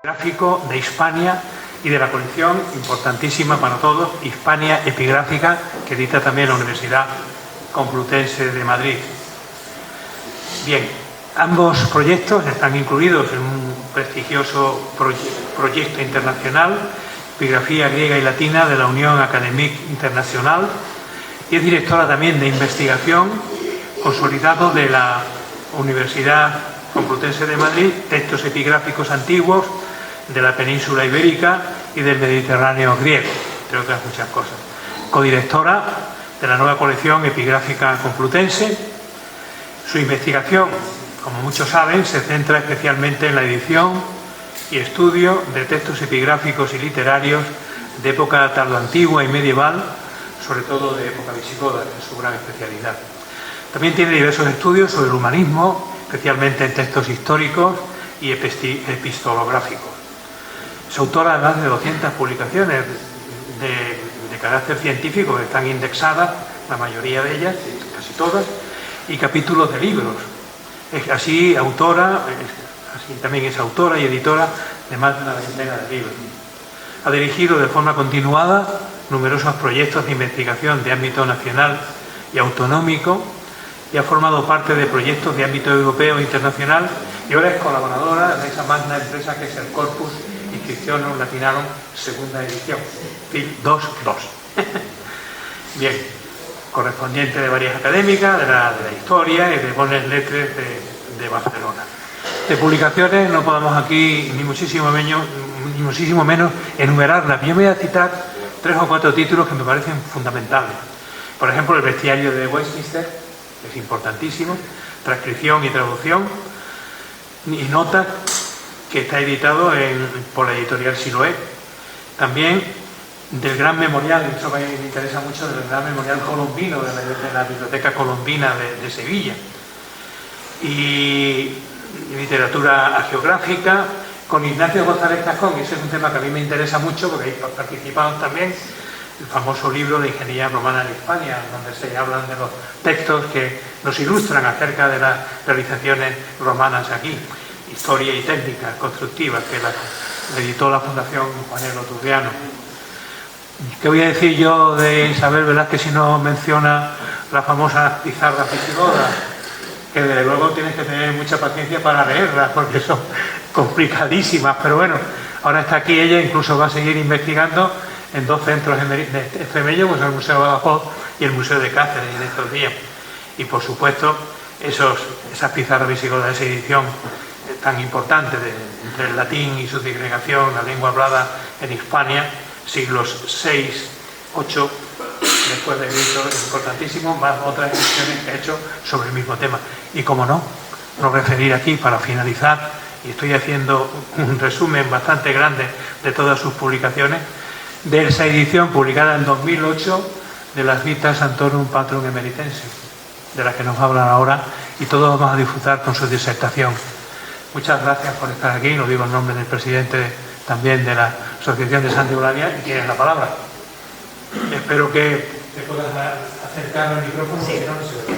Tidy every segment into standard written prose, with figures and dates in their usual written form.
Gráfico de Hispania y de la colección importantísima para todos, Hispania Epigráfica, que edita también la Universidad Complutense de Madrid. Bien, ambos proyectos están incluidos en un prestigioso proyecto internacional, Epigrafía griega y latina de la Unión Académique Internacional, y es directora también de investigación consolidado de la Universidad Complutense de Madrid, textos epigráficos antiguos de la península ibérica y del Mediterráneo griego, entre otras muchas cosas. Codirectora de la nueva colección epigráfica complutense. Su investigación, como muchos saben, se centra especialmente en la edición y estudio de textos epigráficos y literarios de época tardoantigua y medieval, sobre todo de época visigoda, que es su gran especialidad. También tiene diversos estudios sobre el humanismo, especialmente en textos históricos y epistolográficos. Es autora además de 200 publicaciones de carácter científico que están indexadas, la mayoría de ellas, casi todas, y capítulos de libros. Es así también es autora y editora de más de una veintena de libros. Ha dirigido de forma continuada numerosos proyectos de investigación de ámbito nacional y autonómico y ha formado parte de proyectos de ámbito europeo e internacional, y ahora es colaboradora de esa magna empresa que es el Corpus Inscriptionum Latinarum, segunda edición, FIL 2.2. Bien, correspondiente de varias académicas, de la historia y de Bonnes Lettres de Barcelona. De publicaciones no podemos aquí ni muchísimo menos enumerarlas. Yo me voy a citar 3 o 4 títulos que me parecen fundamentales. Por ejemplo, el Bestiario de Westminster, que es importantísimo, transcripción y traducción, y notas, que está editado por la editorial Siloé. También del Gran Memorial, eso me interesa mucho, del Gran Memorial Colombino, de la Biblioteca Colombina de Sevilla. Y literatura hagiográfica, con Ignacio González Cascón, ese es un tema que a mí me interesa mucho, porque ahí participaron también el famoso libro de Ingeniería Romana en Hispania, donde se hablan de los textos que nos ilustran acerca de las realizaciones romanas aquí, historia y técnicas constructivas, que la editó la Fundación Juanelo Turriano. ¿Qué voy a decir yo de Isabel Velázquez si no menciona las famosas pizarras visigodas? Que desde luego tienes que tener mucha paciencia para leerlas, porque son complicadísimas, pero bueno, ahora está aquí ella, incluso va a seguir investigando en 2 centros extremeños, pues el Museo de Badajoz y el Museo de Cáceres en estos días. Y por supuesto, esas pizarras visigodas de esa edición tan importante entre el latín y su disgregación, la lengua hablada en Hispania, siglos VI, VIII, después de Cristo, es importantísimo, más otras ediciones que he hecho sobre el mismo tema. Y como no referir aquí para finalizar, y estoy haciendo un resumen bastante grande de todas sus publicaciones, de esa edición publicada en 2008 de las Vitas Sanctorum Patrum Emeritense, de la que nos hablan ahora, y todos vamos a disfrutar con su disertación. Muchas gracias por estar aquí, lo digo en nombre del presidente también de la Asociación de Santa Eulalia, y tienes la palabra. Espero que te puedas acercar al micrófono, sí. Porque no se ve.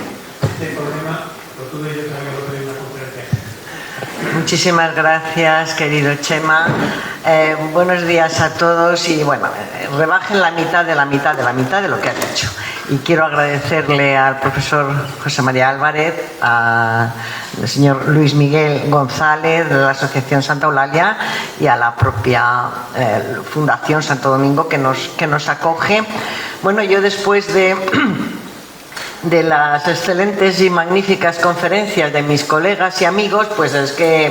Este problema lo tuve yo también lo tuve en una conferencia. Muchísimas gracias, querido Chema. Buenos días a todos y bueno, rebajen la mitad de lo que han hecho. Y quiero agradecerle al profesor José María Álvarez, al señor Luis Miguel González de la Asociación Santa Eulalia y a la propia Fundación Santo Domingo que nos acoge. Bueno, yo después de las excelentes y magníficas conferencias de mis colegas y amigos, pues es que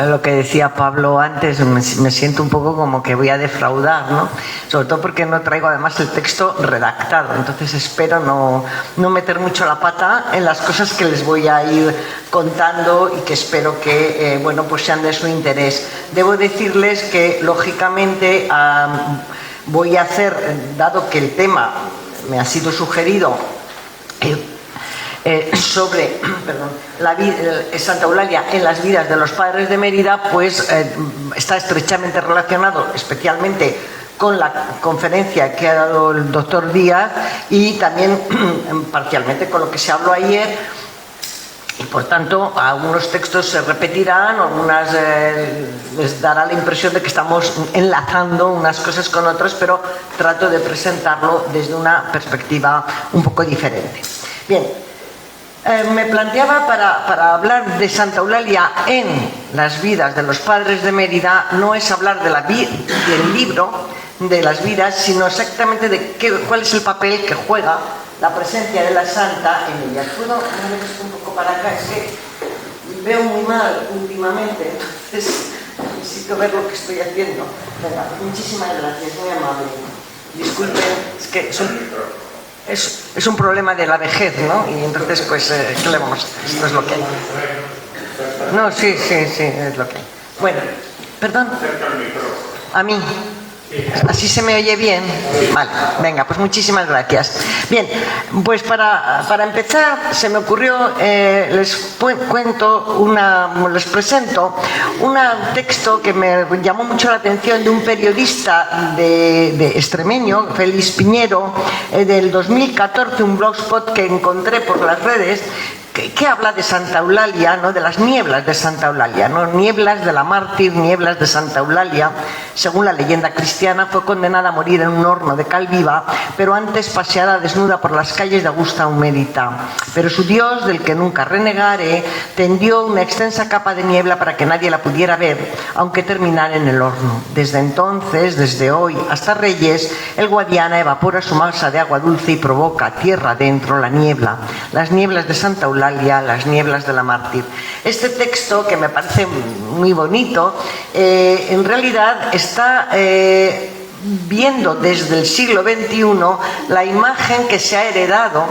lo que decía Pablo antes, me siento un poco como que voy a defraudar, ¿no? Sobre todo porque no traigo además el texto redactado, entonces espero no meter mucho la pata en las cosas que les voy a ir contando y que espero que bueno, pues sean de su interés. Debo decirles que lógicamente voy a hacer, dado que el tema me ha sido sugerido sobre Santa Eulalia en las vidas de los padres de Mérida, pues está estrechamente relacionado especialmente con la conferencia que ha dado el doctor Díaz y también parcialmente con lo que se habló ayer por tanto, algunos textos se repetirán, algunas les dará la impresión de que estamos enlazando unas cosas con otras, pero trato de presentarlo desde una perspectiva un poco diferente. Bien, me planteaba para hablar de Santa Eulalia en las vidas de los padres de Mérida, no es hablar del libro de las vidas, sino exactamente de cuál es el papel que juega la presencia de la santa en ellas. ¿Puedo mover esto un poco para acá? Es que veo muy mal últimamente, entonces necesito ver lo que estoy haciendo. Venga, muchísimas gracias, muy amable. Disculpen, es que es un problema de la vejez, ¿no? Y entonces, pues, ¿qué le vamos a hacer? Esto es lo que hay. No, sí, es lo que hay. Bueno, perdón. A mí. ¿Así se me oye bien? Vale, venga, pues muchísimas gracias. Bien, pues para empezar se me ocurrió, les presento un texto que me llamó mucho la atención de un periodista de extremeño, Félix Piñero, del 2014, un blogspot que encontré por las redes, que habla de Santa Eulalia, ¿no? De las nieblas de Santa Eulalia, ¿no? Nieblas de la mártir, nieblas de Santa Eulalia. Según la leyenda cristiana, fue condenada a morir en un horno de cal viva, pero antes paseada desnuda por las calles de Augusta Humérita. Pero su Dios, del que nunca renegare, tendió una extensa capa de niebla para que nadie la pudiera ver, aunque terminara en el horno. Desde entonces, desde hoy hasta Reyes, el Guadiana evapora su masa de agua dulce y provoca tierra adentro la niebla. Las nieblas de Santa Eulalia, las nieblas de la mártir. Este texto, que me parece muy bonito, en realidad está viendo desde el siglo XXI la imagen que se ha heredado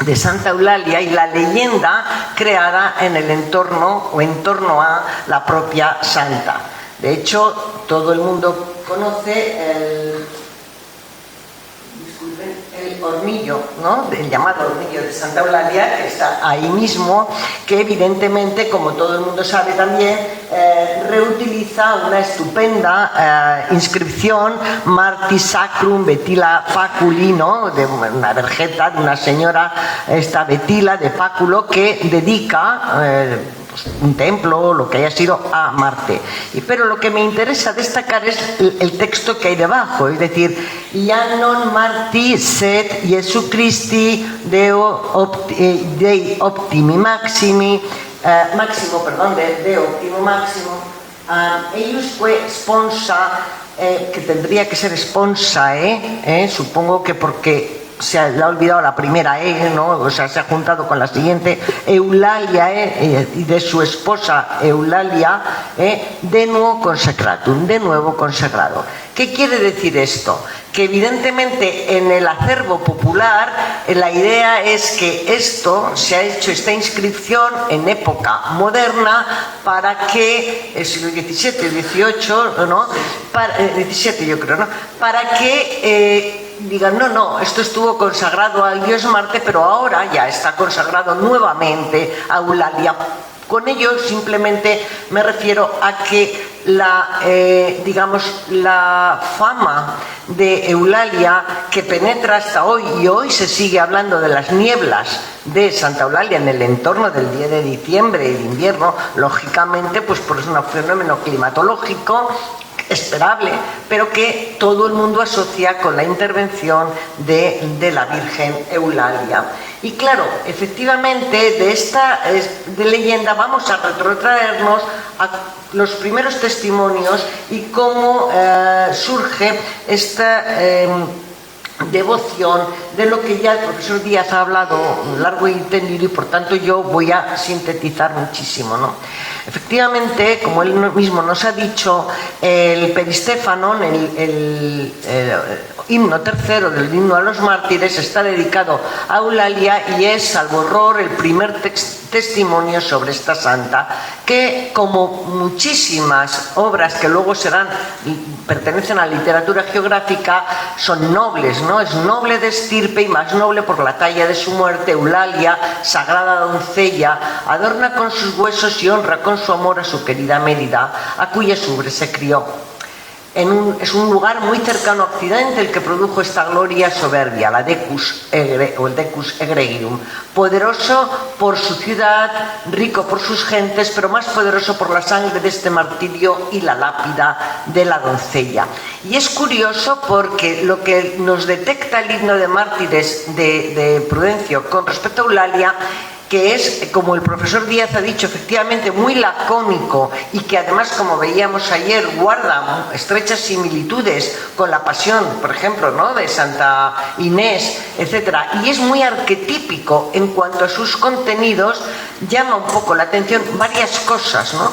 de Santa Eulalia y la leyenda creada en el entorno o en torno a la propia santa. De hecho, todo el mundo conoce el hornillo, ¿no? El llamado hornillo de Santa Eulalia, que está ahí mismo, que evidentemente, como todo el mundo sabe también, reutiliza una estupenda inscripción Martis Sacrum Betila Faculi, ¿no? De una vergeta de una señora, esta Betila de Fáculo, que dedica un templo, lo que haya sido, a Marte. Pero lo que me interesa destacar es el texto que hay debajo, es decir, "Ya non Marti sed Jesu Christi Dei optimi maximi", Deo optimo máximo, eiusque sponsa, que tendría que ser sponsae, supongo que porque se le ha olvidado la primera ¿no? O sea, se ha juntado con la siguiente, Eulalia, y de su esposa Eulalia, de nuevo consecratum, de nuevo consagrado. ¿Qué quiere decir esto? Que evidentemente en el acervo popular la idea es que esto se ha hecho, esta inscripción en época moderna, para que el siglo XVII, XVIII, ¿no? XVII yo creo, ¿no? Para que digan, no, esto estuvo consagrado al dios Marte, pero ahora ya está consagrado nuevamente a Eulalia. Con ello simplemente me refiero a que la fama de Eulalia, que penetra hasta hoy, y hoy se sigue hablando de las nieblas de Santa Eulalia en el entorno del 10 de diciembre y de invierno, lógicamente, pues por un fenómeno climatológico esperable, pero que todo el mundo asocia con la intervención de la Virgen Eulalia. Y claro, efectivamente, de esta leyenda vamos a retrotraernos a los primeros testimonios y cómo surge esta devoción, de lo que ya el profesor Díaz ha hablado largo y tendido, y por tanto yo voy a sintetizar muchísimo, ¿no? Efectivamente, como él mismo nos ha dicho, el Peristéfanon, el himno tercero del himno a los mártires, está dedicado a Eulalia y es, salvo error, el primer testimonio sobre esta santa, que, como muchísimas obras que luego pertenecen a la literatura geográfica, son nobles, ¿no? Es noble de estirpe y más noble por la talla de su muerte. Eulalia, sagrada doncella, adorna con sus huesos y honra con su amor a su querida Mérida, a cuya sube se crió. es un lugar muy cercano a Occidente el que produjo esta gloria soberbia, la Decus o el Decus Egregium, poderoso por su ciudad, rico por sus gentes, pero más poderoso por la sangre de este martirio y la lápida de la doncella. Y es curioso porque lo que nos detecta el himno de mártires de Prudencio con respecto a Eulalia, que es, como el profesor Díaz ha dicho, efectivamente muy lacónico y que además, como veíamos ayer, guarda estrechas similitudes con la pasión, por ejemplo, ¿no?, de Santa Inés, etcétera, y es muy arquetípico en cuanto a sus contenidos. Llama un poco la atención varias cosas, ¿no?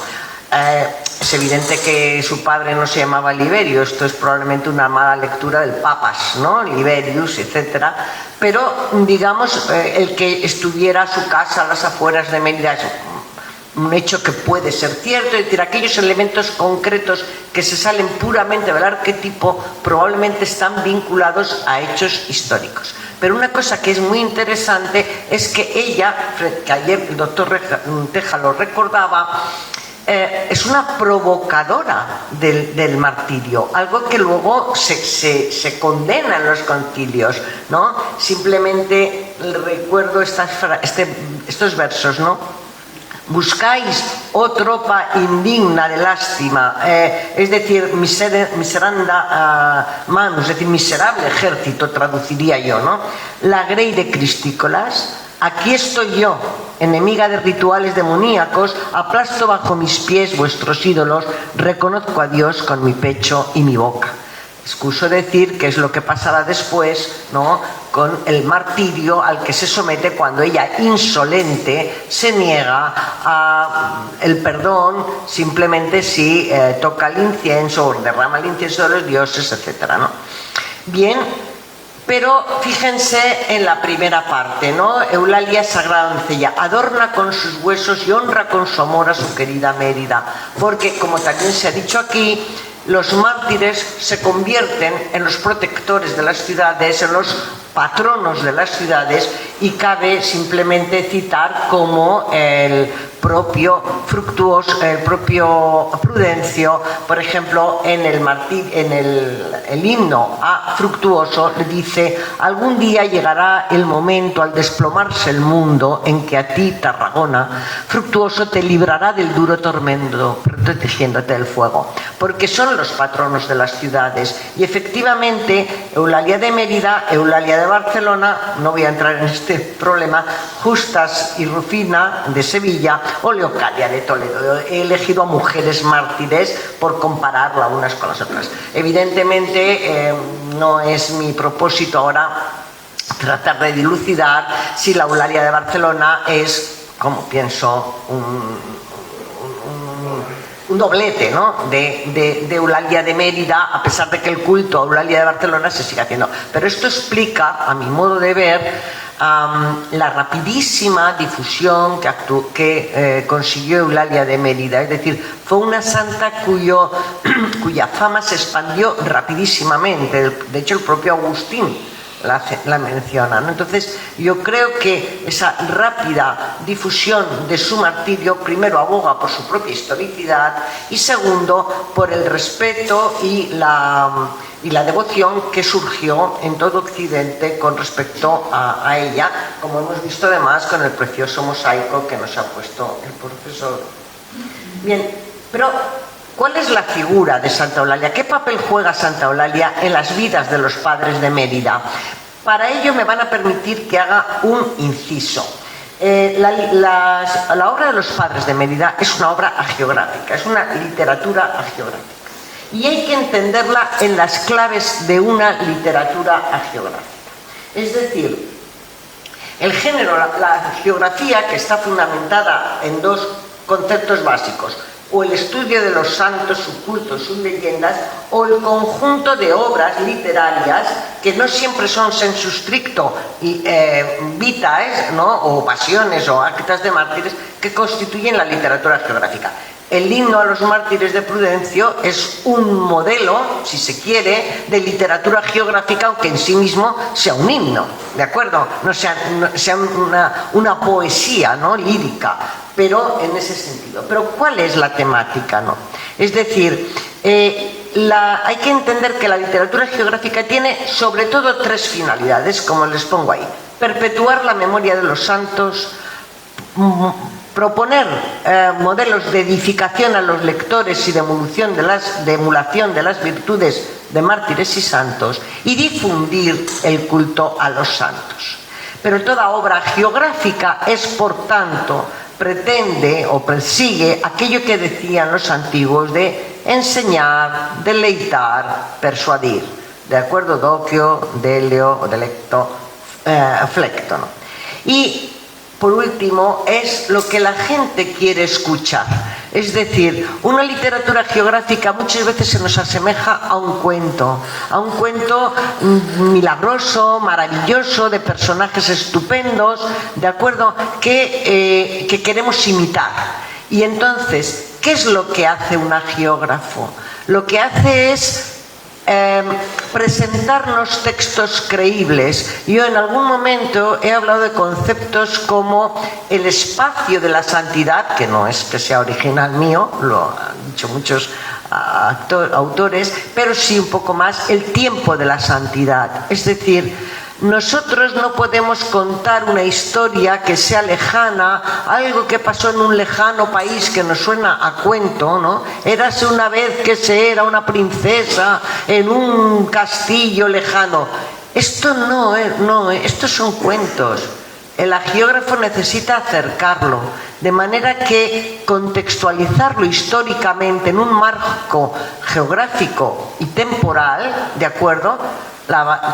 Es evidente que su padre no se llamaba Liberio, esto es probablemente una mala lectura del Papas, ¿no?, Liberius, etcétera, pero digamos, el que estuviera a su casa a las afueras de Mérida es un hecho que puede ser cierto, es decir, aquellos elementos concretos que se salen puramente del arquetipo probablemente están vinculados a hechos históricos. Pero una cosa que es muy interesante es que ella, que ayer el doctor Teja lo recordaba, es una provocadora del martirio, algo que luego se condena en los concilios, ¿no? Simplemente recuerdo estos versos, ¿no? Buscáis, oh tropa indigna de lástima, es decir, miseranda manus, es decir, miserable ejército, traduciría yo, ¿no? La grey de cristícolas. Aquí estoy yo, enemiga de rituales demoníacos, aplasto bajo mis pies vuestros ídolos, reconozco a Dios con mi pecho y mi boca. Excuso decir que es lo que pasará después, ¿no?, con el martirio al que se somete cuando ella, insolente, se niega a el perdón simplemente si toca el incienso o derrama el incienso de los dioses, etcétera, ¿no? Bien. Pero fíjense en la primera parte, ¿no? Eulalia, sagrada doncella, adorna con sus huesos y honra con su amor a su querida Mérida, porque, como también se ha dicho aquí, los mártires se convierten en los protectores de las ciudades, en los patronos de las ciudades, y cabe simplemente citar como el propio Prudencio, por ejemplo, en el himno a Fructuoso, le dice: algún día llegará el momento, al desplomarse el mundo, en que a ti, Tarragona, Fructuoso, te librará del duro tormento, protegiéndote del fuego, porque son los patronos de las ciudades. Y efectivamente, Eulalia de Mérida, Eulalia de Barcelona, no voy a entrar en este problema, Justas y Rufina de Sevilla, o Leocadia de Toledo. He elegido a mujeres mártires por compararla unas con las otras. Evidentemente, no es mi propósito ahora tratar de dilucidar si la Eulalia de Barcelona es, como pienso, un doblete, ¿no?, de Eulalia de Mérida, a pesar de que el culto a Eulalia de Barcelona se sigue haciendo. Pero esto explica, a mi modo de ver, la rapidísima difusión que consiguió Eulalia de Mérida. Es decir, fue una santa cuya fama se expandió rapidísimamente. De hecho, el propio Agustín la menciona, ¿no? Entonces, yo creo que esa rápida difusión de su martirio, primero, aboga por su propia historicidad, y segundo, por el respeto y la devoción que surgió en todo Occidente con respecto a ella, como hemos visto además con el precioso mosaico que nos ha puesto el profesor. Bien, pero ¿cuál es la figura de Santa Eulalia? ¿Qué papel juega Santa Eulalia en las vidas de los padres de Mérida? Para ello me van a permitir que haga un inciso. La obra de los padres de Mérida es una obra hagiográfica, es una literatura hagiográfica. Y hay que entenderla en las claves de una literatura hagiográfica. Es decir, el género, la hagiografía, que está fundamentada en dos conceptos básicos: o el estudio de los santos, sus cultos, sus leyendas, o el conjunto de obras literarias que no siempre son sensu stricto vitae, ¿no?, o pasiones o actas de mártires, que constituyen la literatura hagiográfica. El himno a los mártires de Prudencio es un modelo, si se quiere, de literatura geográfica, aunque en sí mismo sea un himno, ¿de acuerdo? No sea una poesía, ¿no?, lírica, pero en ese sentido. Pero ¿cuál es la temática, no? Es decir, hay que entender que la literatura geográfica tiene sobre todo 3 finalidades, como les pongo ahí. Perpetuar la memoria de los santos, proponer modelos de edificación a los lectores y de emulación de las virtudes de mártires y santos, y difundir el culto a los santos. Pero toda obra geográfica es, por tanto, pretende o persigue aquello que decían los antiguos de enseñar, deleitar, persuadir. ¿De acuerdo? Docio, deleo, delecto, flecto, ¿no? Y por último, es lo que la gente quiere escuchar. Es decir, una literatura geográfica muchas veces se nos asemeja a un cuento milagroso, maravilloso, de personajes estupendos, ¿de acuerdo?, que queremos imitar. Y entonces, ¿qué es lo que hace un geógrafo? Lo que hace es presentarnos textos creíbles. Yo en algún momento he hablado de conceptos como el espacio de la santidad, que no es que sea original mío, lo han dicho muchos autores, pero sí un poco más el tiempo de la santidad. Es decir, nosotros no podemos contar una historia que sea lejana, algo que pasó en un lejano país que nos suena a cuento, ¿no? Érase una vez que se era una princesa en un castillo lejano. Esto estos son cuentos. El geógrafo necesita acercarlo, de manera que contextualizarlo históricamente en un marco geográfico y temporal, ¿de acuerdo?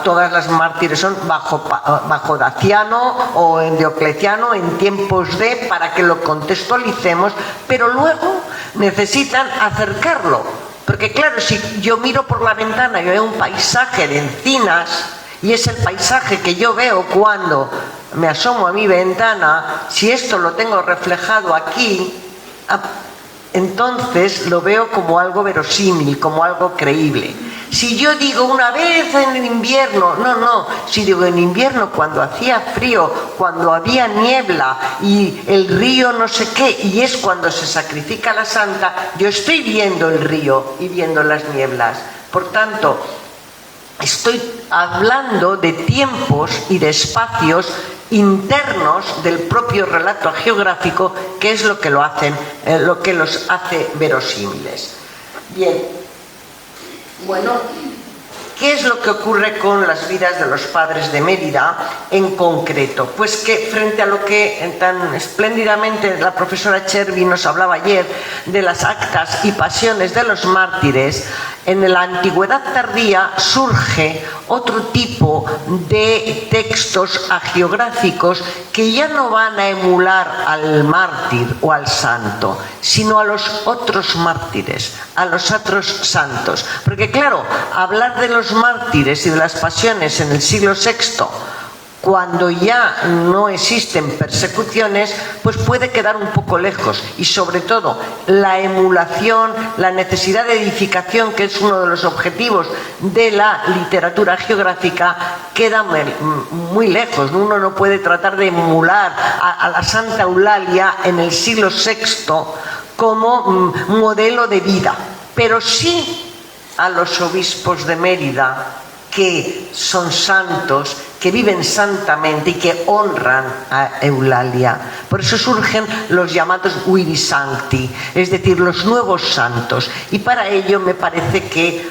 Todas las mártires son bajo Daciano o en Diocleciano, en tiempos para que lo contextualicemos, pero luego necesitan acercarlo, porque claro, si yo miro por la ventana y veo un paisaje de encinas, y es el paisaje que yo veo cuando me asomo a mi ventana, si esto lo tengo reflejado aquí, entonces lo veo como algo verosímil, como algo creíble. Si yo digo una vez en el invierno, si digo en invierno cuando hacía frío, cuando había niebla y el río no sé qué, y es cuando se sacrifica la santa, yo estoy viendo el río y viendo las nieblas. Por tanto, estoy hablando de tiempos y de espacios internos del propio relato geográfico, que es lo que los hace verosímiles. Bien. Bueno, ¿qué es lo que ocurre con las vidas de los padres de Mérida en concreto? Pues que frente a lo que tan espléndidamente la profesora Chervi nos hablaba ayer de las actas y pasiones de los mártires, en la antigüedad tardía surge otro tipo de textos hagiográficos que ya no van a emular al mártir o al santo, sino a los otros mártires, a los otros santos. Porque claro, hablar de los mártires y de las pasiones en el siglo VI, cuando ya no existen persecuciones, pues puede quedar un poco lejos, y sobre todo la emulación, la necesidad de edificación, que es uno de los objetivos de la literatura geográfica, queda muy lejos. Uno no puede tratar de emular a la Santa Eulalia en el siglo VI como modelo de vida, pero sí a los obispos de Mérida, que son santos, que viven santamente y que honran a Eulalia. Por eso surgen los llamados Viri Sancti, es decir, los nuevos santos. Y para ello me parece que,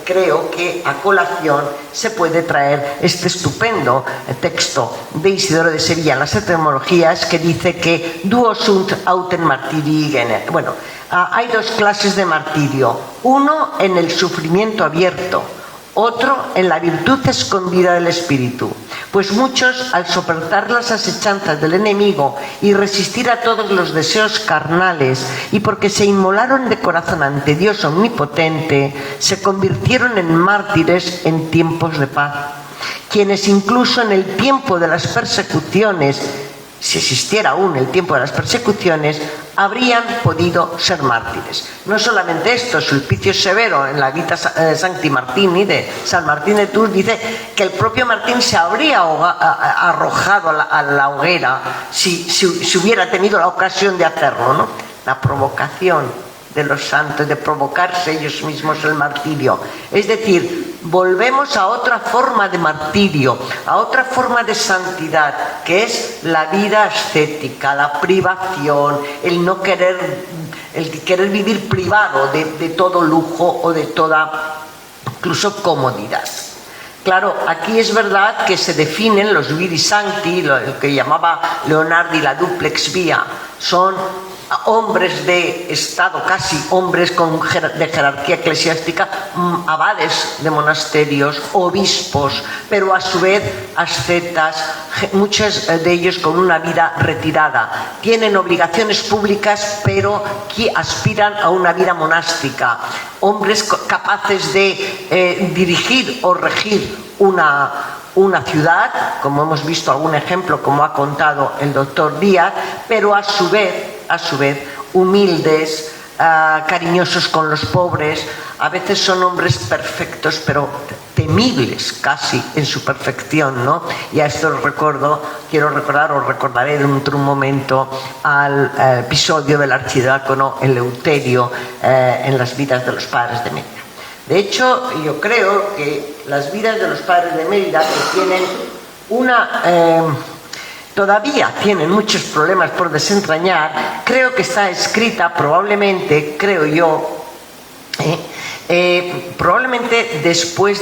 creo que a colación se puede traer este estupendo texto de Isidoro de Sevilla en las etimologías, que dice que duo sunt autem martirii gener. Bueno, hay dos clases de martirio. Uno en el sufrimiento abierto, otro en la virtud escondida del espíritu. Pues muchos, al soportar las asechanzas del enemigo y resistir a todos los deseos carnales, y porque se inmolaron de corazón ante Dios omnipotente, se convirtieron en mártires en tiempos de paz, quienes incluso en el tiempo de las persecuciones, si existiera aún el tiempo de las persecuciones, habrían podido ser mártires. No solamente esto, Sulpicio Severo en la Vita Sancti Martini de San Martín de Tours dice que el propio Martín se habría arrojado a la hoguera si hubiera tenido la ocasión de hacerlo, ¿no? La provocación de los santos, de provocarse ellos mismos el martirio. Es decir, volvemos a otra forma de martirio, a otra forma de santidad, que es la vida ascética, la privación, el no querer, el querer vivir privado de todo lujo o de toda incluso comodidad. Claro, aquí es verdad que se definen los viri sancti, lo que llamaba Leonardi la duplex via, son hombres de estado, casi hombres de jerarquía eclesiástica, abades de monasterios, obispos, pero a su vez ascetas, muchos de ellos con una vida retirada. Tienen obligaciones públicas, pero que aspiran a una vida monástica. Hombres capaces de dirigir o regir una ciudad, como hemos visto algún ejemplo, como ha contado el doctor Díaz, pero a su vez humildes, cariñosos con los pobres. A veces son hombres perfectos, pero temibles casi en su perfección, ¿no? Y a esto quiero recordar, os recordaré dentro de un momento al episodio del archidiácono Eleuterio en las vidas de los padres de Mérida. De hecho, yo creo que las vidas de los padres de Mérida, que tienen todavía tienen muchos problemas por desentrañar, creo que está escrita probablemente, creo yo, probablemente después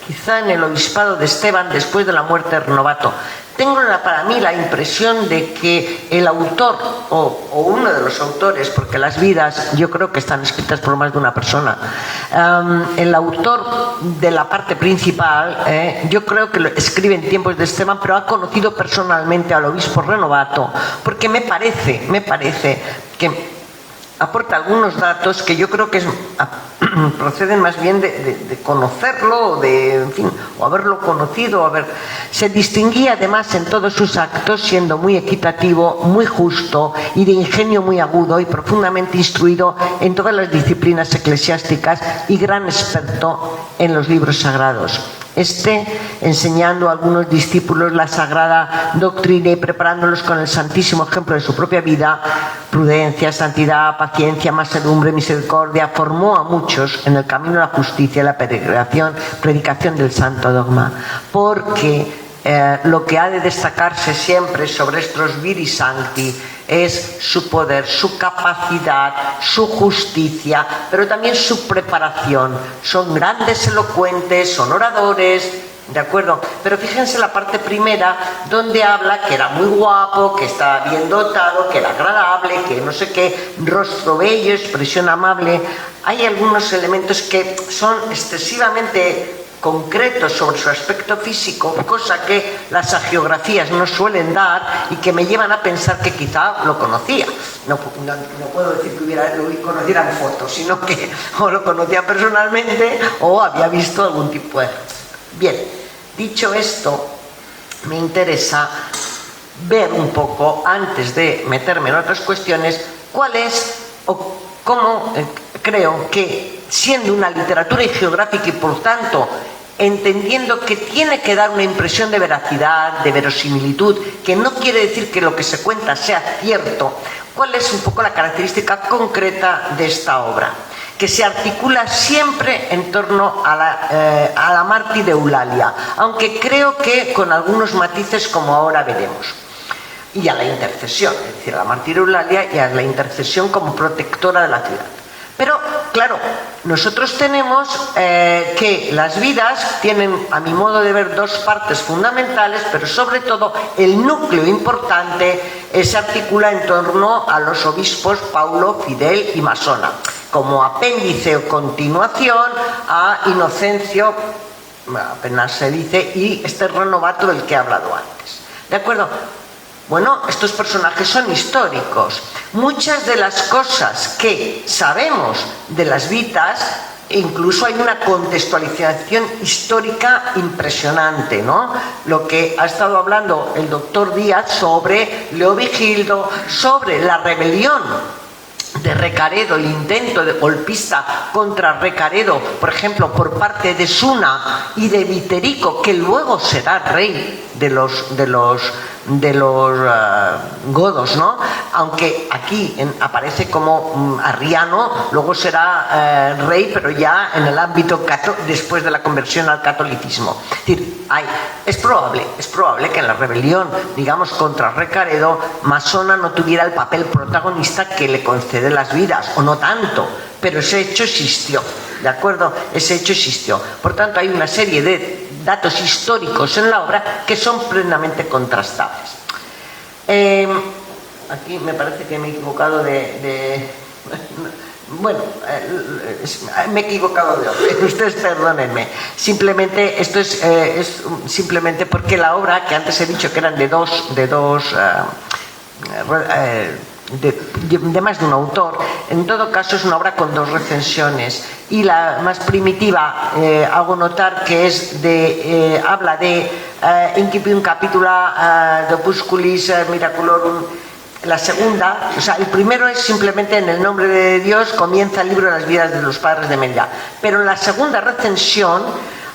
quizá en el obispado de Esteban, después de la muerte de Renovato. Tengo para mí la impresión de que el autor, o uno de los autores, porque las vidas yo creo que están escritas por más de una persona, el autor de la parte principal, yo creo que lo escribe en tiempos de Esteban, pero ha conocido personalmente al obispo Renovato, porque me parece que aporta algunos datos que yo creo que proceden más bien de conocerlo, o haberlo conocido. Se distinguía además en todos sus actos siendo muy equitativo, muy justo y de ingenio muy agudo y profundamente instruido en todas las disciplinas eclesiásticas y gran experto en los libros sagrados. Enseñando a algunos discípulos la sagrada doctrina y preparándolos con el santísimo ejemplo de su propia vida, prudencia, santidad, paciencia, mansedumbre, misericordia, formó a muchos en el camino de la justicia y la predicación del santo dogma. Porque lo que ha de destacarse siempre sobre estos viri sancti es su poder, su capacidad, su justicia, pero también su preparación. Son grandes elocuentes, son oradores, ¿de acuerdo? Pero fíjense la parte primera, donde habla que era muy guapo, que estaba bien dotado, que era agradable, que no sé qué, rostro bello, expresión amable. Hay algunos elementos que son excesivamente concretos sobre su aspecto físico, cosa que las hagiografías no suelen dar y que me llevan a pensar que quizá lo conocía. No puedo decir que lo conociera en fotos, sino que o lo conocía personalmente o había visto algún tipo de... Bien, dicho esto, me interesa ver un poco, antes de meterme en otras cuestiones, cuál es o cómo creo que, siendo una literatura geográfica y por tanto entendiendo que tiene que dar una impresión de veracidad, de verosimilitud, que no quiere decir que lo que se cuenta sea cierto, cuál es un poco la característica concreta de esta obra, que se articula siempre en torno a la mártir de Eulalia, aunque creo que con algunos matices como ahora veremos. Y a la intercesión, es decir, a la mártir Eulalia y a la intercesión como protectora de la ciudad. Pero, claro, nosotros tenemos que las vidas tienen, a mi modo de ver, dos partes fundamentales, pero sobre todo el núcleo importante se articula en torno a los obispos Paulo, Fidel y Masona, como apéndice o continuación a Inocencio, apenas se dice, y Renovato del que he hablado antes. ¿De acuerdo? Bueno, estos personajes son históricos. Muchas de las cosas que sabemos de las vitas, incluso hay una contextualización histórica impresionante, ¿no? Lo que ha estado hablando el doctor Díaz sobre Leovigildo, sobre la rebelión de Recaredo, el intento de golpista contra Recaredo, por ejemplo, por parte de Suna y de Viterico, que luego será rey de los godos, ¿no? Aunque aquí aparece como arriano, luego será rey, pero ya en el ámbito después de la conversión al catolicismo. Es decir, es probable que en la rebelión, digamos, contra Recaredo, Masona no tuviera el papel protagonista que le concede las vidas, o no tanto, pero ese hecho existió, ¿de acuerdo? Ese hecho existió. Por tanto, hay una serie de datos históricos en la obra que son plenamente contrastables. Aquí me parece que me he equivocado bueno, me he equivocado de orden, ustedes perdónenme. Simplemente esto es simplemente porque la obra, que antes he dicho que eran de más de un autor, en todo caso es una obra con 2 recensiones, y la más primitiva hago notar que es habla de Incipium Capitula de Opusculis Miraculorum. La segunda, o sea, el primero es simplemente en el nombre de Dios comienza el libro de las vidas de los padres de Mérida, pero en la segunda recensión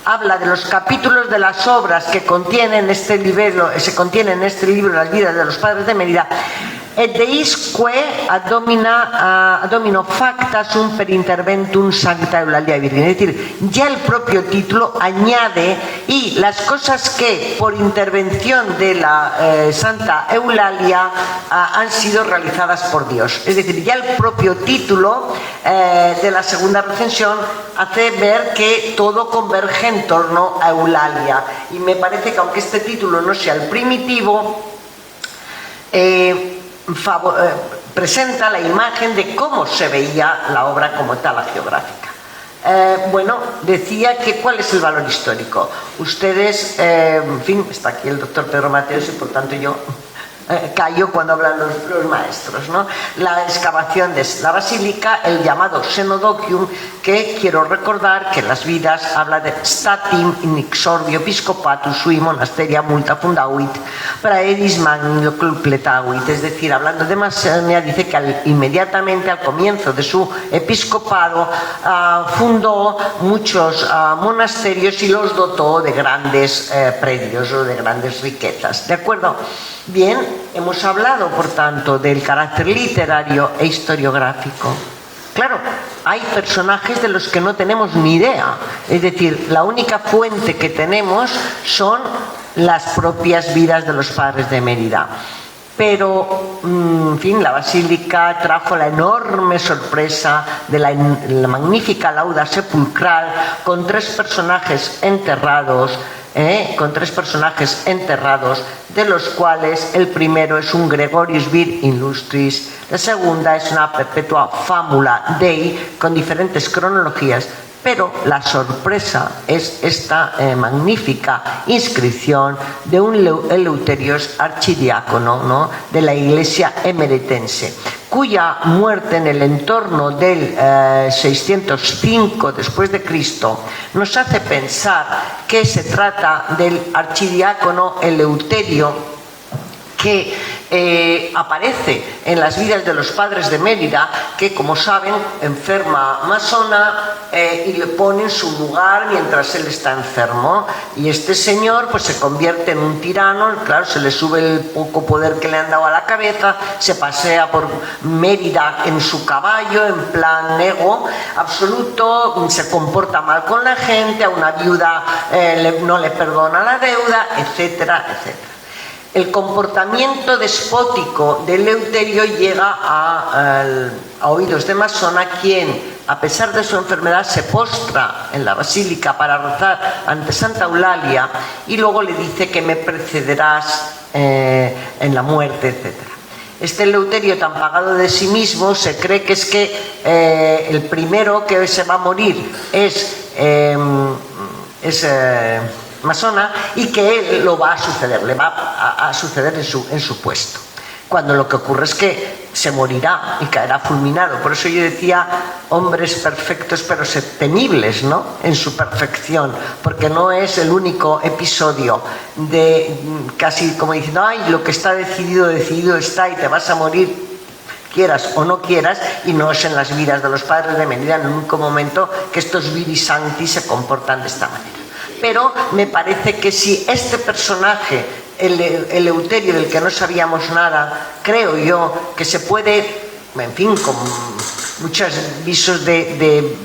habla de los capítulos de las obras que se contienen en este libro de las vidas de los padres de Mérida, et deisque ad domino facta sum per interventum Sancta Eulalia Virgen. Es decir, ya el propio título añade y las cosas que por intervención de la Santa Eulalia han sido realizadas por Dios. Es decir, ya el propio título de la segunda recensión hace ver que todo converge en torno a Eulalia, y me parece que aunque este título no sea el primitivo, presenta la imagen de cómo se veía la obra como tal hagiográfica. Bueno, decía que ¿cuál es el valor histórico? Ustedes, en fin, está aquí el doctor Pedro Mateos y por tanto yo callo cuando hablan los maestros, ¿no? La excavación de la basílica, el llamado Xenodocium, que quiero recordar que en las vidas habla de statim in exordio episcopatus sui monasteria multa fundavit praedis magni completavit. Es decir, hablando de Masonia, dice que inmediatamente al comienzo de su episcopado fundó muchos monasterios y los dotó de grandes predios o de grandes riquezas. ¿De acuerdo? Bien, hemos hablado, por tanto, del carácter literario e historiográfico. Claro, hay personajes de los que no tenemos ni idea. Es decir, la única fuente que tenemos son las propias vidas de los padres de Mérida. Pero, en fin, la basílica trajo la enorme sorpresa de la magnífica lauda sepulcral con 3 personajes enterrados, de los cuales el primero es un Gregorius Vir Illustris, la segunda es una Perpetua Famula Dei con diferentes cronologías, pero la sorpresa es esta magnífica inscripción de un Eleuterios archidiácono, ¿no?, de la iglesia emeritense, cuya muerte en el entorno del 605 después de Cristo nos hace pensar que se trata del archidiácono Eleuterio, que aparece en las vidas de los padres de Mérida, que, como saben, enferma Masona y le pone en su lugar mientras él está enfermo, y este señor pues se convierte en un tirano. Claro, se le sube el poco poder que le han dado a la cabeza, se pasea por Mérida en su caballo en plan ego absoluto, se comporta mal con la gente, a una viuda no le perdona la deuda, etcétera, etcétera. El comportamiento despótico de Eleuterio llega a oídos de Masona, quien, a pesar de su enfermedad, se postra en la basílica para rezar ante Santa Eulalia y luego le dice que me precederás en la muerte, etc. Este Eleuterio, tan pagado de sí mismo, se cree que es que el primero que se va a morir es Masona, y que él lo va a suceder, le va a suceder en su puesto, cuando lo que ocurre es que se morirá y caerá fulminado. Por eso yo decía hombres perfectos pero temibles, ¿no?, en su perfección, porque no es el único episodio de casi como diciendo, ay, lo que está decidido, decidido está y te vas a morir quieras o no quieras, y no es en las vidas de los padres de Mérida en el único momento que estos viri sancti se comportan de esta manera. Pero me parece que si este personaje el Eleuterio del que no sabíamos nada, creo yo que se puede, en fin, con muchos visos de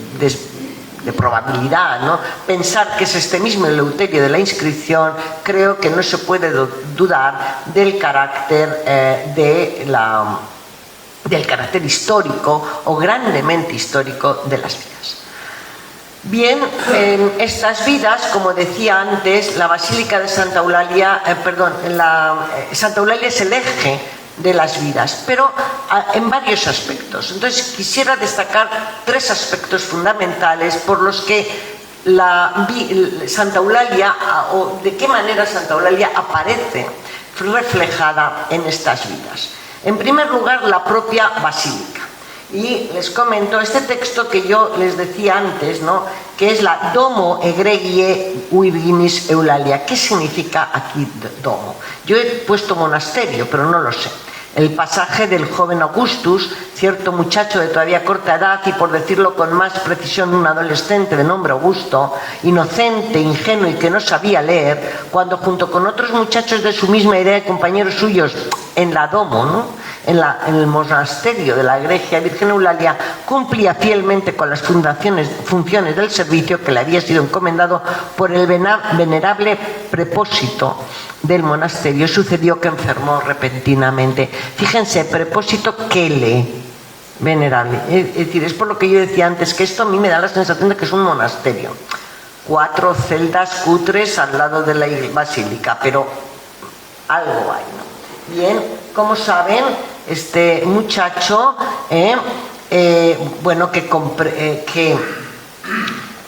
probabilidad, ¿no?, pensar que es este mismo Eleuterio de la inscripción. Creo que no se puede dudar del carácter del carácter histórico o grandemente histórico de las vidas. Bien, en estas vidas, como decía antes, la Basílica de Santa Eulalia, Santa Eulalia es el eje de las vidas, pero en varios aspectos. Entonces quisiera destacar 3 aspectos fundamentales por los que Santa Eulalia, o de qué manera Santa Eulalia aparece reflejada en estas vidas. En primer lugar, la propia basílica. Y les comento este texto que yo les decía antes, ¿no?, que es la Domo egregie Virginis Eulalia. ¿Qué significa aquí domo? Yo he puesto monasterio, pero no lo sé. El pasaje del joven Augustus, cierto muchacho de todavía corta edad y, por decirlo con más precisión, un adolescente de nombre Augusto, inocente, ingenuo y que no sabía leer, cuando junto con otros muchachos de su misma idea y compañeros suyos en la Domo, ¿no?, en el monasterio de la Egregia Virgen Eulalia, cumplía fielmente con las funciones del servicio que le había sido encomendado por el venerable prepósito del monasterio, sucedió que enfermó repentinamente. Fíjense, prepósito venerable. Es decir, es por lo que yo decía antes, que esto a mí me da la sensación de que es un monasterio. 4 celdas cutres al lado de la basílica, pero algo hay, ¿no? Bien, como saben, este muchacho,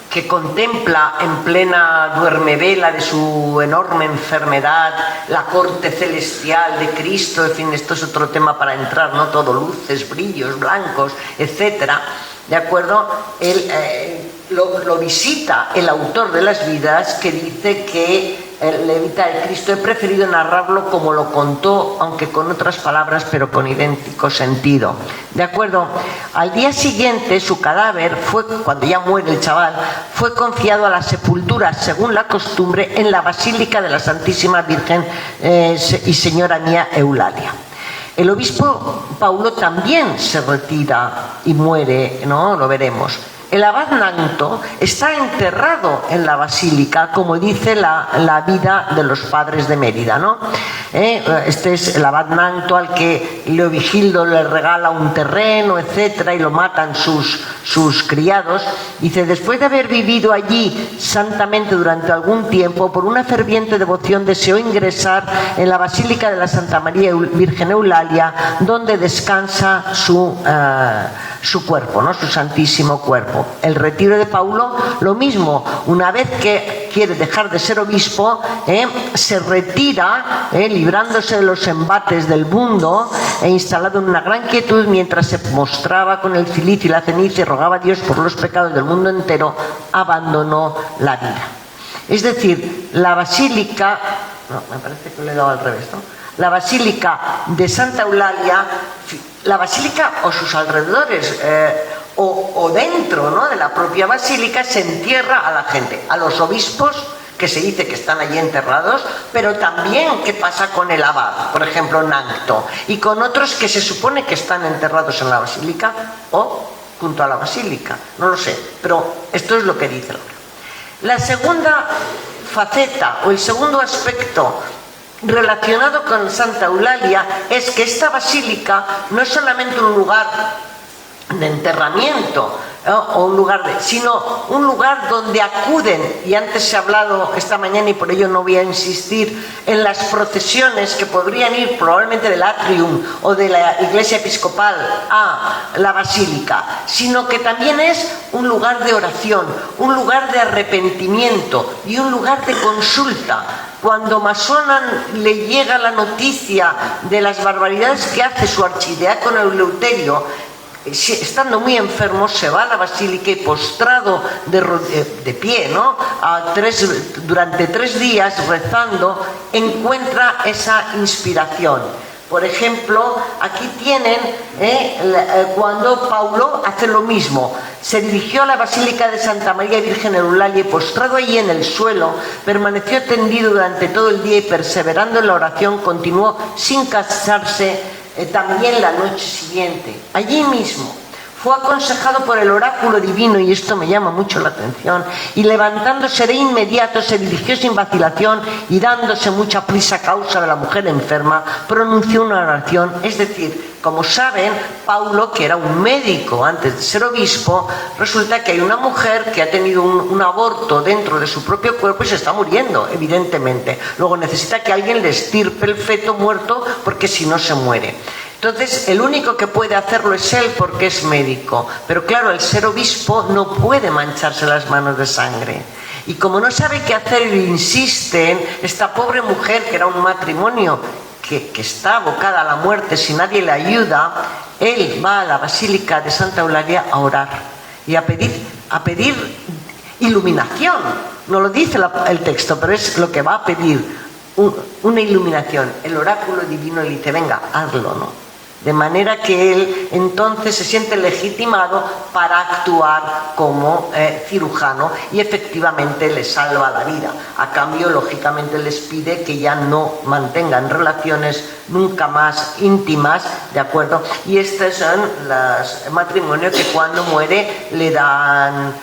que contempla en plena duermevela de su enorme enfermedad la corte celestial de Cristo, en fin, esto es otro tema para entrar, ¿no?, todo luces, brillos, blancos, etcétera, ¿de acuerdo? Lo visita el autor de las vidas, que dice que el Levita del Cristo, he preferido narrarlo como lo contó, aunque con otras palabras, pero con idéntico sentido. ¿De acuerdo? Al día siguiente, su cadáver cuando ya muere el chaval, fue confiado a la sepultura, según la costumbre, en la Basílica de la Santísima Virgen y Señora Mía Eulalia. El obispo Paulo también se retira y muere, ¿no? Lo veremos. El abad Nanto está enterrado en la basílica, como dice la vida de los padres de Mérida, ¿no? Este es el abad Nanto, al que Leovigildo le regala un terreno, etcétera, y lo matan sus criados. Dice, después de haber vivido allí santamente durante algún tiempo, por una ferviente devoción deseó ingresar en la Basílica de la Santa María Virgen Eulalia, donde descansa su cuerpo, ¿no?, su santísimo cuerpo. El retiro de Paulo, lo mismo, una vez que quiere dejar de ser obispo, se retira, librándose de los embates del mundo, instalado en una gran quietud, mientras se mostraba con el cilicio y la ceniza y rogaba a Dios por los pecados del mundo entero, abandonó la vida. Es decir, la basílica, no, me parece que le he dado al revés, ¿no?, la basílica de Santa Eulalia, la basílica o sus alrededores, o dentro, ¿no?, de la propia basílica, se entierra a la gente, a los obispos, que se dice que están allí enterrados, pero también qué pasa con el abad, por ejemplo Nanto, y con otros que se supone que están enterrados en la basílica o junto a la basílica, no lo sé, pero esto es lo que dice. La segunda faceta o el segundo aspecto relacionado con Santa Eulalia es que esta basílica no es solamente un lugar de enterramiento, o un lugar sino un lugar donde acuden, y antes se ha hablado esta mañana y por ello no voy a insistir, en las procesiones que podrían ir probablemente del atrium o de la iglesia episcopal a la basílica, sino que también es un lugar de oración, un lugar de arrepentimiento y un lugar de consulta. Cuando Masonan le llega la noticia de las barbaridades que hace su archidiácono Eleuterio, estando muy enfermo, se va a la basílica y, postrado de pie, ¿no?, durante 3 días rezando, encuentra esa inspiración. Por ejemplo, aquí tienen cuando Paulo hace lo mismo. Se dirigió a la Basílica de Santa María Virgen Eulalia y postrado allí en el suelo, permaneció tendido durante todo el día y perseverando en la oración continuó sin cansarse también la noche siguiente. Allí mismo fue aconsejado por el oráculo divino, y esto me llama mucho la atención, y levantándose de inmediato se dirigió sin vacilación y dándose mucha prisa a causa de la mujer enferma, pronunció una oración. Es decir, como saben, Paulo, que era un médico antes de ser obispo, resulta que hay una mujer que ha tenido un aborto dentro de su propio cuerpo y se está muriendo, evidentemente. Luego necesita que alguien le estirpe el feto muerto porque si no se muere. Entonces, el único que puede hacerlo es él porque es médico. Pero claro, al ser obispo no puede mancharse las manos de sangre. Y como no sabe qué hacer y insisten, esta pobre mujer, que era un matrimonio que está abocada a la muerte si nadie le ayuda, él va a la Basílica de Santa Eulalia a orar y a pedir iluminación. No lo dice el texto, pero es lo que va a pedir, una iluminación. El oráculo divino le dice, venga, hazlo, ¿no? De manera que él entonces se siente legitimado para actuar como cirujano y efectivamente le salva la vida. A cambio, lógicamente, les pide que ya no mantengan relaciones nunca más íntimas, ¿de acuerdo? Y estos son los matrimonios que cuando muere le dan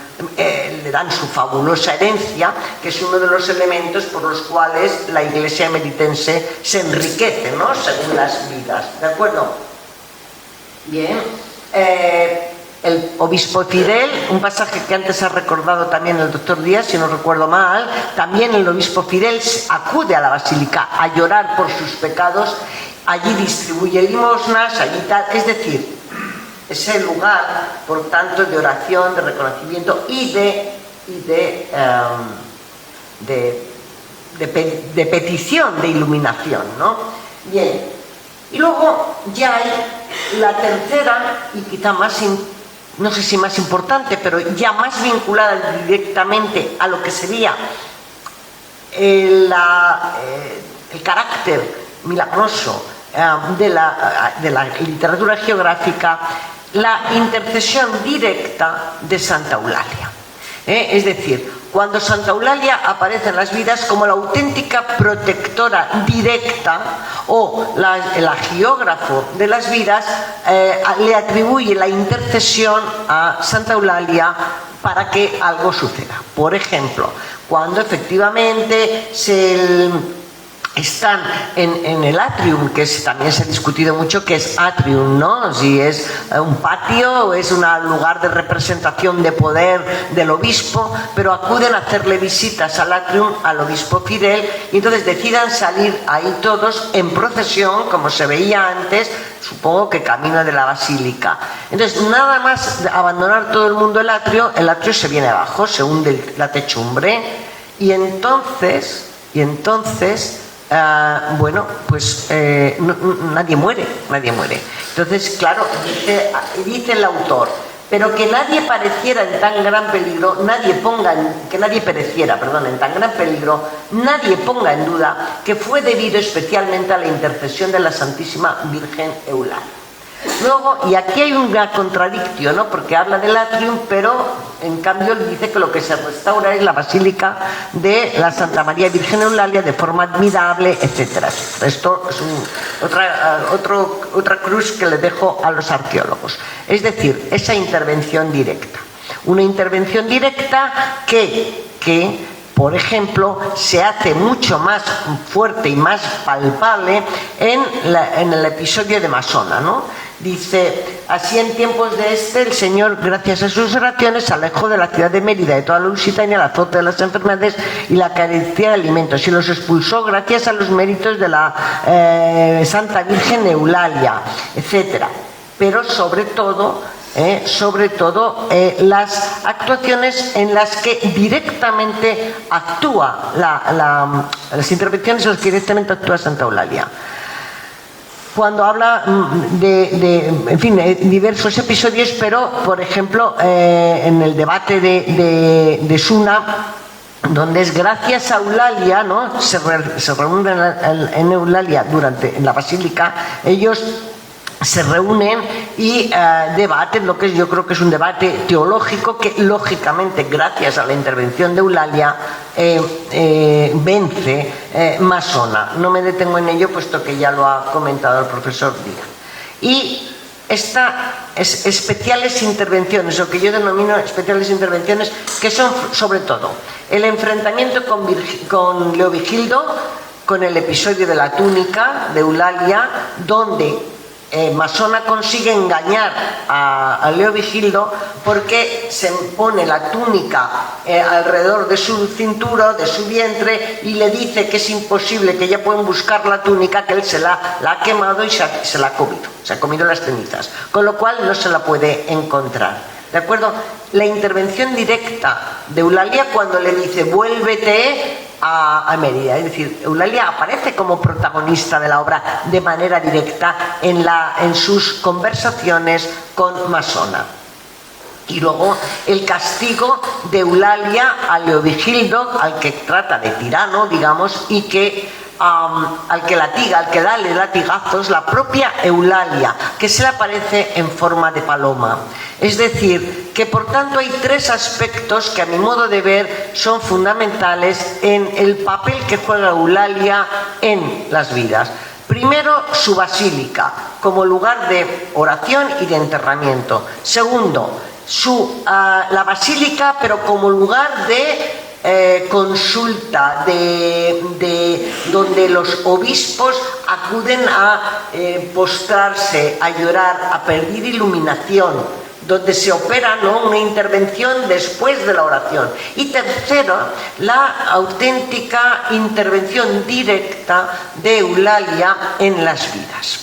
su fabulosa herencia, que es uno de los elementos por los cuales la Iglesia emeritense se enriquece, ¿no? Según las vidas, ¿de acuerdo? Bien, el obispo Fidel, un pasaje que antes ha recordado también el doctor Díaz, si no recuerdo mal, también el obispo Fidel acude a la basílica a llorar por sus pecados, allí distribuye limosnas, allí tal, es decir, es el lugar, por tanto, de oración, de reconocimiento y de petición de iluminación, ¿no? Bien. Y luego ya hay la tercera, y quizá más, no sé si más importante, pero ya más vinculada directamente a lo que sería el carácter milagroso de la literatura geográfica, la intercesión directa de Santa Eulalia. Es decir, cuando Santa Eulalia aparece en las vidas como la auténtica protectora directa o la geógrafo de las vidas, le atribuye la intercesión a Santa Eulalia para que algo suceda. Por ejemplo, cuando efectivamente están en el atrium, que también se ha discutido mucho qué es atrium, ¿no? Si es un patio o es un lugar de representación de poder del obispo, pero acuden a hacerle visitas al atrium al obispo Fidel y entonces decidan salir ahí todos en procesión, como se veía antes, supongo que camino de la basílica. Entonces, nada más abandonar todo el mundo el atrio se viene abajo, se hunde la techumbre y entonces bueno, pues nadie muere. Entonces, claro, dice el autor, pero que nadie pareciera en tan gran peligro, que nadie pereciera, en tan gran peligro, nadie ponga en duda que fue debido especialmente a la intercesión de la Santísima Virgen Eulalia. Luego, y aquí hay una contradicción, ¿no? Porque habla del atrium, pero en cambio dice que lo que se restaura es la basílica de la Santa María Virgen Eulalia de forma admirable, etcétera. Esto es otra cruz que le dejo a los arqueólogos. Es decir, esa intervención directa. Una intervención directa que por ejemplo, se hace mucho más fuerte y más palpable en el episodio de Masona, ¿no? Dice, así en tiempos de el Señor, gracias a sus oraciones, alejó de la ciudad de Mérida de toda la Lusitania el azote de las enfermedades y la carencia de alimentos, y los expulsó gracias a los méritos de la Santa Virgen Eulalia, etc. Pero sobre todo las actuaciones en las que directamente actúa las intervenciones en las que directamente actúa Santa Eulalia. Cuando habla de diversos episodios, pero por ejemplo en el debate de Suna, donde es gracias a Eulalia, ¿no? Se reúnen en Eulalia en la basílica, ellos se reúnen y debaten lo que yo creo que es un debate teológico que lógicamente gracias a la intervención de Eulalia vence Masona. No me detengo en ello puesto que ya lo ha comentado el profesor Díaz. Y especiales intervenciones, o que yo denomino especiales intervenciones, que son sobre todo el enfrentamiento con Leovigildo, con el episodio de la túnica de Eulalia, donde Masona consigue engañar a Leovigildo porque se pone la túnica alrededor de su cintura, de su vientre, y le dice que es imposible, que ya pueden buscar la túnica, que él se la ha quemado y se la ha comido, se ha comido las cenizas, con lo cual no se la puede encontrar. ¿De acuerdo? La intervención directa de Eulalia cuando le dice vuélvete a Mérida, es decir, Eulalia aparece como protagonista de la obra de manera directa en sus conversaciones con Masona. Y luego el castigo de Eulalia a Leovigildo, al que trata de tirano, digamos, y que al que latiga, al que dale latigazos, la propia Eulalia, que se le aparece en forma de paloma. Es decir, que por tanto hay tres aspectos que a mi modo de ver son fundamentales en el papel que juega Eulalia en las vidas. Primero, su basílica, como lugar de oración y de enterramiento. Segundo, la basílica, pero como lugar de consulta, donde los obispos acuden a postrarse, a llorar, a pedir iluminación, donde se opera, ¿no?, una intervención después de la oración. Y tercero, la auténtica intervención directa de Eulalia en las vidas.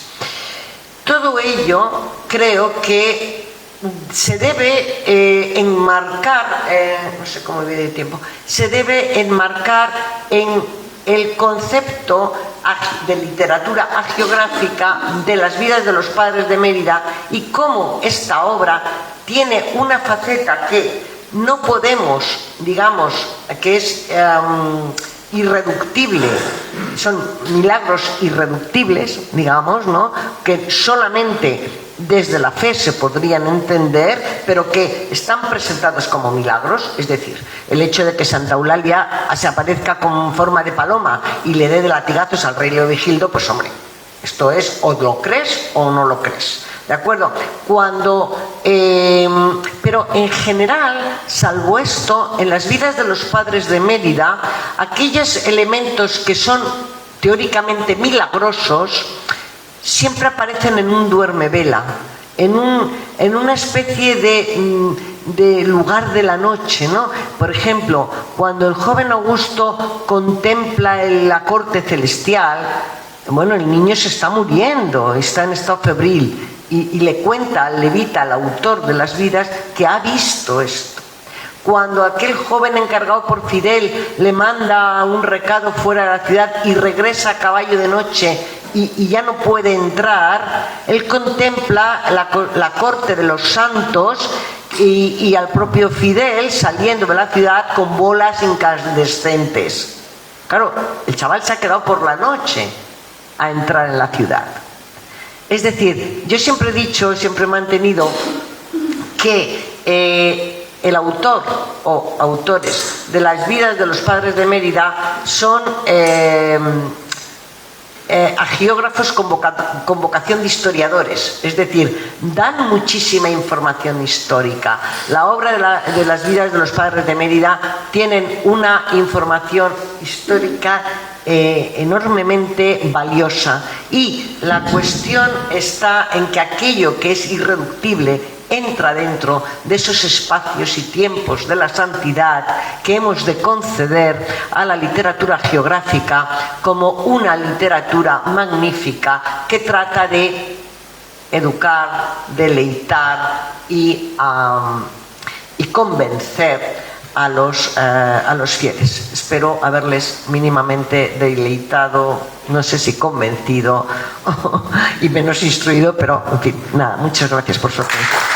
Todo ello creo que se debe enmarcar, no sé cómo viene el tiempo, se debe enmarcar en el concepto de literatura hagiográfica de las vidas de los padres de Mérida, y cómo esta obra tiene una faceta que no podemos, digamos, que es irreductible, son milagros irreductibles, digamos, ¿no?, que solamente desde la fe se podrían entender, pero que están presentados como milagros. Es decir, el hecho de que Santa Eulalia se aparezca con forma de paloma y le dé de latigazos al rey Leovigildo, pues hombre, esto es, o lo crees o no lo crees. ¿De acuerdo? Pero en general, salvo esto, en las vidas de los padres de Mérida, aquellos elementos que son teóricamente milagrosos siempre aparecen en un duermevela, en una especie de lugar de la noche, ¿no? Por ejemplo, cuando el joven Augusto contempla la corte celestial, bueno, el niño se está muriendo, está en estado febril, y le cuenta al levita, al autor de las vidas, que ha visto esto. Cuando aquel joven encargado por Fidel le manda un recado fuera de la ciudad y regresa a caballo de noche y ya no puede entrar, él contempla la corte de los santos y al propio Fidel saliendo de la ciudad con bolas incandescentes. Claro, el chaval se ha quedado por la noche a entrar en la ciudad. Es decir, yo siempre he dicho, siempre he mantenido que el autor o autores de las vidas de los padres de Mérida son hagiógrafos con vocación de historiadores, es decir, dan muchísima información histórica. La obra de las vidas de los padres de Mérida tienen una información histórica enormemente valiosa, y la cuestión está en que aquello que es irreductible entra dentro de esos espacios y tiempos de la santidad que hemos de conceder a la literatura geográfica como una literatura magnífica que trata de educar, deleitar y convencer a los fieles. Espero haberles mínimamente deleitado, no sé si convencido y menos instruido, pero en fin, nada, muchas gracias por su atención.